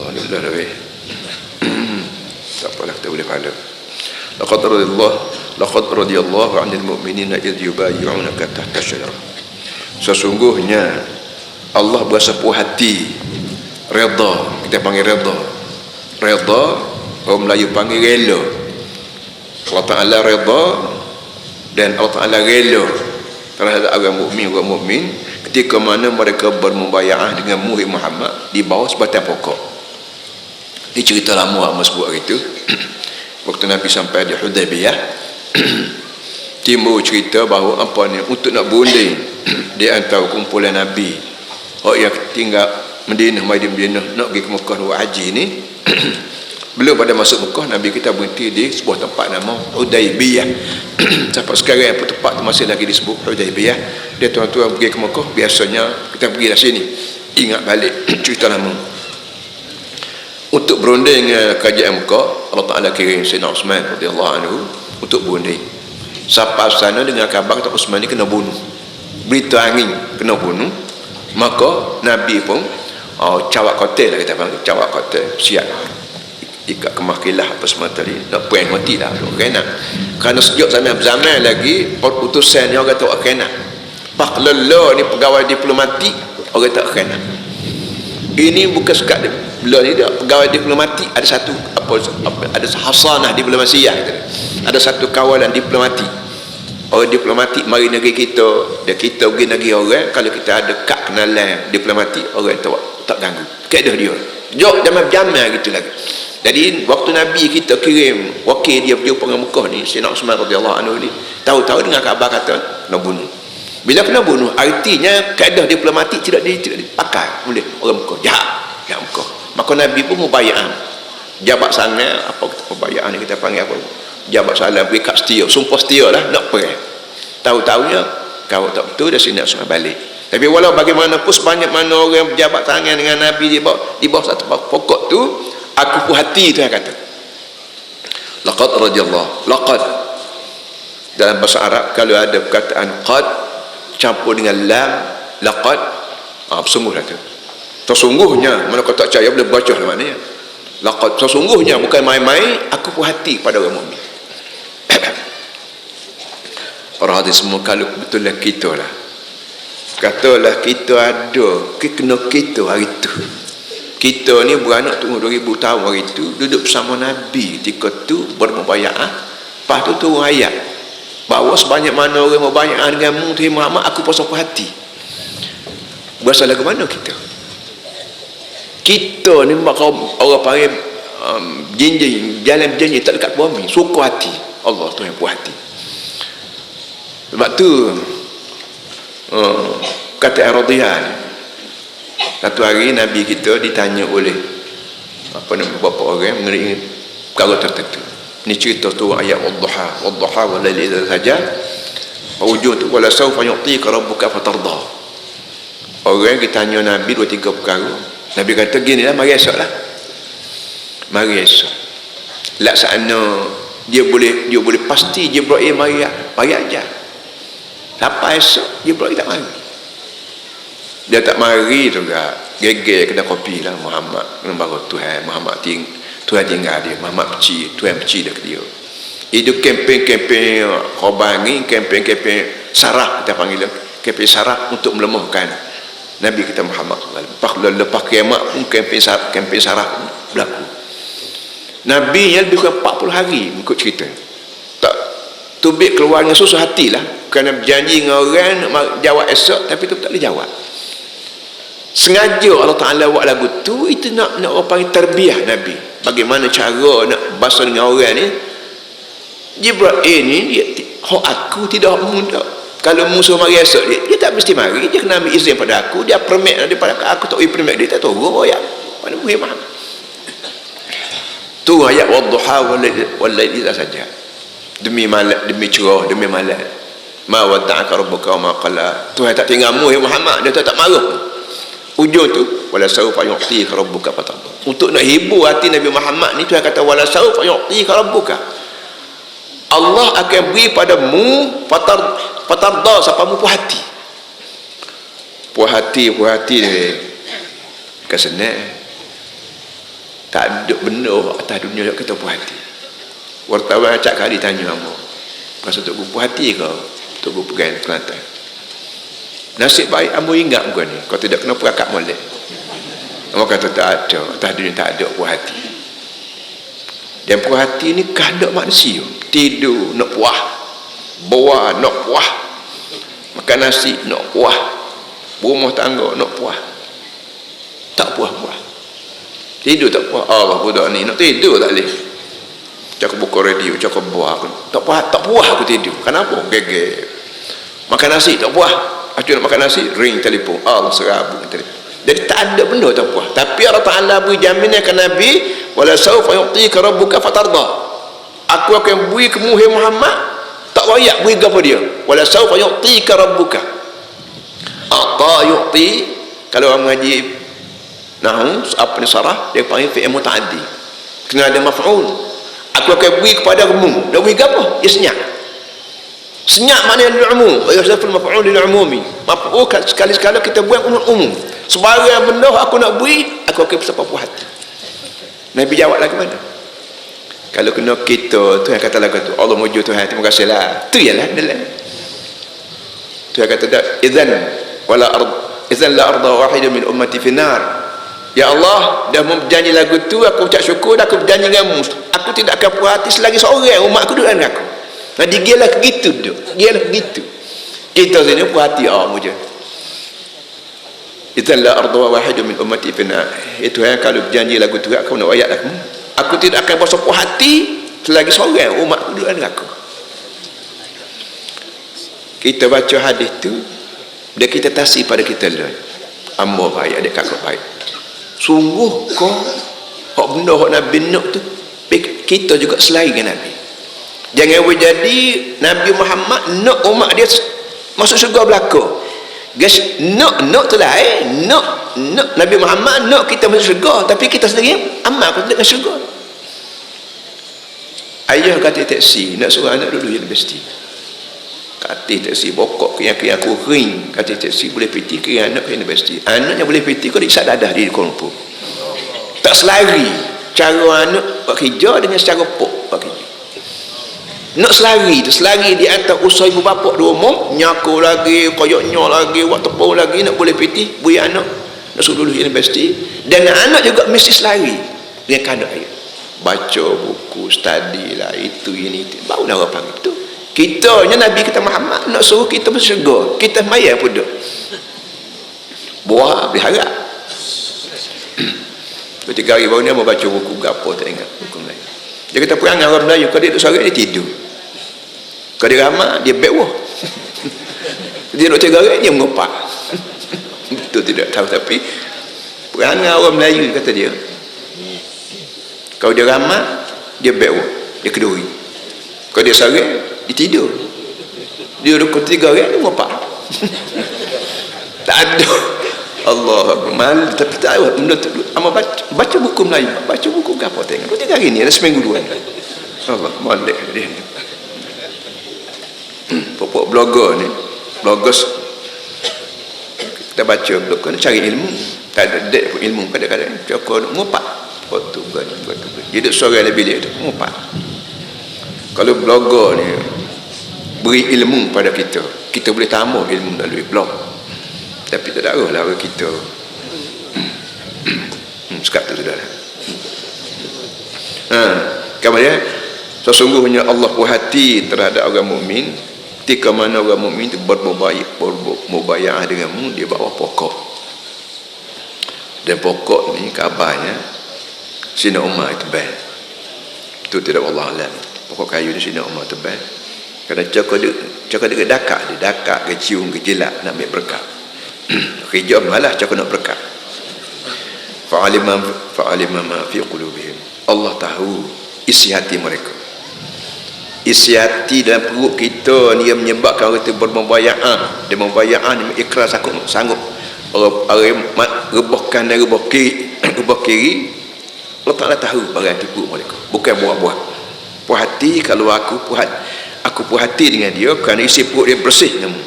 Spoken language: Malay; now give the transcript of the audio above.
Allah ni dah lebih. Tak apalah, kita boleh pahala. Laqad radiyallahu 'anil mu'minina idh yubayyi'unaka tahta asy-syajarah. Sesungguhnya Allah berasa puas hati, redha, kita panggil redha. Redha, orang Melayu panggil rela. Allah Ta'ala redha dan Allah Ta'ala rela terhadap orang mukmin ketika mana mereka bermubayaah dengan Muhammad di bawah sebatang pokok. Ini cerita lama Amos buat hari itu. Waktu Nabi sampai di Hudaybiyah, timbul cerita bahawa apa ni, untuk nak berunding di antara kumpulan Nabi, orang yang tinggal Madinah, nak pergi ke Mekah buat haji ni, belum pada masuk Mekah, Nabi kita berhenti di sebuah tempat nama Hudaybiyah. Sampai sekarang yang tempat tu masih lagi disebut Hudaybiyah. Dia tuan-tuan pergi ke Mekah, biasanya kita pergi dari sini, ingat balik cerita lama. Untuk berunding kerajaan Mekah, Allah Ta'ala kirim Sayyidina Uthman radhiyallahu anhu untuk berunding. Sampai sana dengan kabar kata Uthman ni kena bunuh, berita angin kena bunuh. Maka Nabi pun cawak kotel lah, kita panggil cawak kotel, siap ikat kemah kilah apa semua tadi, nak puan mati dah kena. Kerana sejak zaman lagi utusan ni orang kata kena. Pak lelo ni pegawai diplomatik, orang tak kena. Ini bukan sekat dia. Beliau ni dia pegawai diplomatik, ada satu ada hasanah diplomasiyah, ada satu kawalan diplomatik. Orang diplomatik mari negeri kita, kita pergi negeri orang, kalau kita ada kad kenalan diplomatik, orang tak ganggu. Kaedah dia. Jok zaman gitu lagi. Jadi waktu Nabi kita kirim wakil dia pergi perang Mekah ni, Sayyidina Uthman radhiyallahu anhu ni, tahu-tahu dengan kabar kata kena bunuh. Bila kena bunuh, artinya kaedah diplomatik tidak dipakai oleh orang Mekah. Jahat Mekah. Maka Nabi pun mubaya'ah. Jabat sana, apa mubaya'ah ni kita panggil apa? Jabat salam, beri kad setia, sumpah setia lah, nak perang. Tahu-tahunya kau tak betul, dah sini nak suruh balik. Tapi walau bagaimanapun, sebanyak mana orang berjabat tangan dengan Nabi di bawah satu pokok tu, aku puas hati tu yang kata. Laqad radiyallahu, laqad. Dalam bahasa Arab, kalau ada perkataan qad campur dengan lam, laqad, sungguhlah tu. Sesungguhnya, mana kau tak percaya boleh baca lah maknanya. Laqad, sesungguhnya, bukan main-main, aku puas hati pada orang mukmin. Para hadis semua, kalau betul lah kita lah, katalah kita ada, kena kita hari tu, kita ni beranak tunggu 2000 tahun hari tu, duduk bersama Nabi ketika tu bermubaya'ah. Lepas tu turun ayat bahawa sebanyak mana orang mubaya'ah dengan Muhammad, aku puas hati. Berasal lagu mana kita? Kita ni orang panggil jinjing, jalan berjanji tak dekat bumi, suka hati Allah tu yang puas hati. Sebab tu kata Ar-Radiyah, satu hari Nabi kita ditanya oleh beberapa orang mengenai perkara tertentu. Ini cerita tu ayat wadduha wal-laili idza saja, hujung tu wala sawfa yu'tika rabbuka fatarda. Orang ditanya Nabi 2-3 perkara. Nabi kata gini lah, mari esok lah, mari esok. Laksana dia boleh pasti Jibril mari aja. Sampai esok Jibril tak mari. Dia tak mari tu gak geger kena kopi lah Muhammad baru Tuhan Muhammad Tuhan tinggal dia, Muhammad peci, Tuhan peci dah ke dia. Itu kempen khobangi, kempen saraf kita panggil, kempen saraf untuk melemahkan Nabi kita Muhammad SAW. Lepas kiamat pun kempen saraf berlaku. Nabi yang lebih kurang 40 hari ikut cerita. Tak tubik keluar dengan susah hati lah, kerana berjanji dengan orang nak jawab esok, tapi tu tak boleh jawab. Sengaja Allah Ta'ala buat lagu tu, itu nak orang panggil terbiah Nabi. Bagaimana cara nak bahasa dengan orang ni. Jibril ni dia, aku tidak mudah. Kalau musuh mari esok, dia tak mesti mari, dia kena ambil izin pada aku, dia permit daripada aku, tak boleh permit dia, tak tahu ya mana Muhammad. Tu ayat wadduha wal-laili idza saja, demi malam, demi cerah, demi malam. Ma wadda'aka rabbuka wa ma qala. Tuhan tak tinggalmu ya Muhammad, dia tak marah. Ujung tu wala sawfa yu'tika rabbuka fatarda. Untuk nak hibur hati Nabi Muhammad ni, Tuhan kata wala sawfa yu'tika rabbuka, Allah akan beri padamu fatarda, sampai mu puas hati. Puas hati ni bukan senang. tak ada benda atas dunia yang kita puas hati. Wartawan acak kali tanya hamba, pasal tok gua puas hati kau tok gua pegang Kelantan. Nasib baik hamba ingat bukan ni, kau tidak kena perakak molek. Hamba kata tak ada, atas dunia tak ada puas hati. Dan puas hati ni kehendak manusia. Tidur nak puas, bawa nak puas, makan nasi nak puas, rumah tangga nak puas, tak puas-puas. Tidur tak puas. Allah budak ni nak tidur tak boleh. Cakap buka radio, cakap buah aku tak puas aku tidur. Kenapa? Geger. Makan nasi tak puas. Aku nak makan nasi, ring telefon. Allah serabut telefon. Jadi tak ada benda tak puas. Tapi Allah Ta'ala beri jaminan ke Nabi, wala sawfa yu'tika rabbuka fatarda. Aku akan beri ke Muhammad, tak layak beri apa dia. Wala sawfa yu'tika rabbuka. Ata yu'ti, kalau orang mengaji nahu apa ni sarah, dia panggil fi'il muta'addi. Kena ada maf'ul. Aku akan beri kepada kamu. Dia beri apa? Dia senyap. Senyap maknanya lil umum. Wa yusaful maf'ul lil umumi. Maf'ul sekali-sekala kita buat umum. Sebarang benda aku nak beri, aku akan berapa puas hati. Nabi jawab lagi mana? Kalau kena kita tu yang kata lagu tu, Allah muju Tuhan, terima kasihlah. Tu ialah dalam. Tu yang kata dak idzan wala ard idzan la arda wahidah min ummati fi nar. Ya Allah, dah berjanji lagu tu, aku ucap syukur, dah aku berjanji denganmu, aku tidak akan puas hati selagi seorang umat aku duduk dengan aku. Jadi gialah begitu duduk, gialah begitu. Kita sini puas hati muja. Idzan la arda wahidah min ummati fi nar. Itu yang kalau berjanji lagu tu, aku nak ayat aku. Aku tidak akan berasa puas hati selagi seorang umat aku duduk dengan aku. Kita baca hadis tu, dia kita tasih pada kita lain. Amba baik, adik kakak baik. Sungguh kau hak benda hak Nabi nak tu, kita juga selai dengan Nabi. Jangan jadi Nabi Muhammad nak umat dia masuk syurga belaka. Guys, nak tu lain. Nak Nabi Muhammad nak kita masuk syurga, tapi kita sendiri amal aku tidak masuk syurga. Ayah kata taksi nak suruh anak duduk universiti. Kata taksi bokok yang aku ring, kata taksi boleh piti ke anak ke universiti. Anaknya boleh piti kau diisap dadah di Kuala Lumpur. Tak selari cara anak buat kerja dengan secara pok buat kerja. Nak selari tu, selari di atas usaha ibu bapa dua umum, nyaku lagi, koyoknya lagi, buat tepung lagi, nak boleh piti, bui anak nak suruh dulu universiti. Dan anak juga mesti selari dengan kadar ayat. Baca buku, study lah, itu ini itu. Baru nak apa itu. Kita nya Nabi kita Muhammad nak suruh kita bersyurga, kita mayar pun dah. Buah berharap. Ketika hari baru ni mau baca buku apa tak ingat buku Melayu. Dia kata perangai orang Melayu, kalau dia duduk sore dia tidur. Kalau dia ramah dia bewah. Dia duduk tegarai dia mengopak. Betul tidak tahu, tapi perangai orang Melayu kata dia. Kalau dia ramah dia bewah, dia keduri. Kalau dia sore dia tidur. Dia duduk 3 hari dia mengopak. Tak ada. Allah mal, tapi tak tahu benda tu. Ama baca buku Melayu, baca buku apa tengok. 3 hari ni ada seminggu 2. Allah molek dia. Pokok blogger ni, bloggers kita baca blog kan cari ilmu. Tak ada dek pun ilmu kadang-kadang cakap ngopak. Foto kan. Dia duduk sore lebih dia tu ngopak. Kalau blogger ni beri ilmu pada kita, kita boleh tambah ilmu melalui blog. Tapi tak ada lah kita sekat tu sudah. Kemudian sesungguhnya Allah puas hati terhadap orang mukmin ketika mana orang mukmin itu bermubayaah denganmu, dia bawa pokok. Dan pokok ni kabarnya Sina Umar tebal. Itu tidak Allah alam. Pokok kayu ni Sina Umar tebal. Kerana cakap dia dakak ke cium ke jelak nak ambil berkat. Kerja malah cakap nak berkat. Fa'alima ma fi qulubihim. Allah tahu isi hati mereka. Isi hati dalam perut kita ni yang menyebabkan orang itu bermubayaah. Dia mubayaah ni ikhlas sanggup rebah kanan rebah kiri. Allah Ta'ala tahu barang hati perut mereka, bukan buah-buah. Puas hati kalau aku puas hati dengan dia kerana isi perut dia bersih dengan